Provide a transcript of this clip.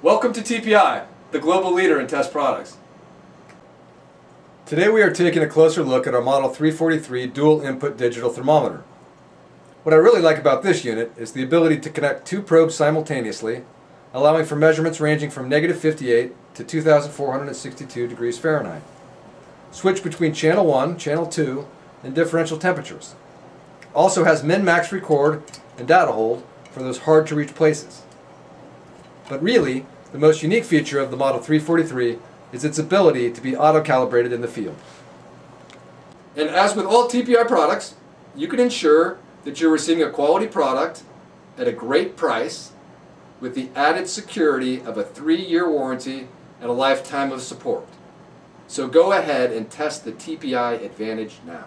Welcome to TPI, the global leader in test products. Today we are taking a closer look at our Model 343 dual input digital thermometer. What I really like about this unit is the ability to connect two probes simultaneously, allowing for measurements ranging from -58 to 2462 degrees Fahrenheit. Switch between channel 1, channel 2, and differential temperatures. Also has min-max record and data hold for those hard to reach places. But really, the most unique feature of the Model 343 is its ability to be auto-calibrated in the field. And as with all TPI products, you can ensure that you're receiving a quality product at a great price with the added security of a 3-year warranty and a lifetime of support. So go ahead and test the TPI Advantage now.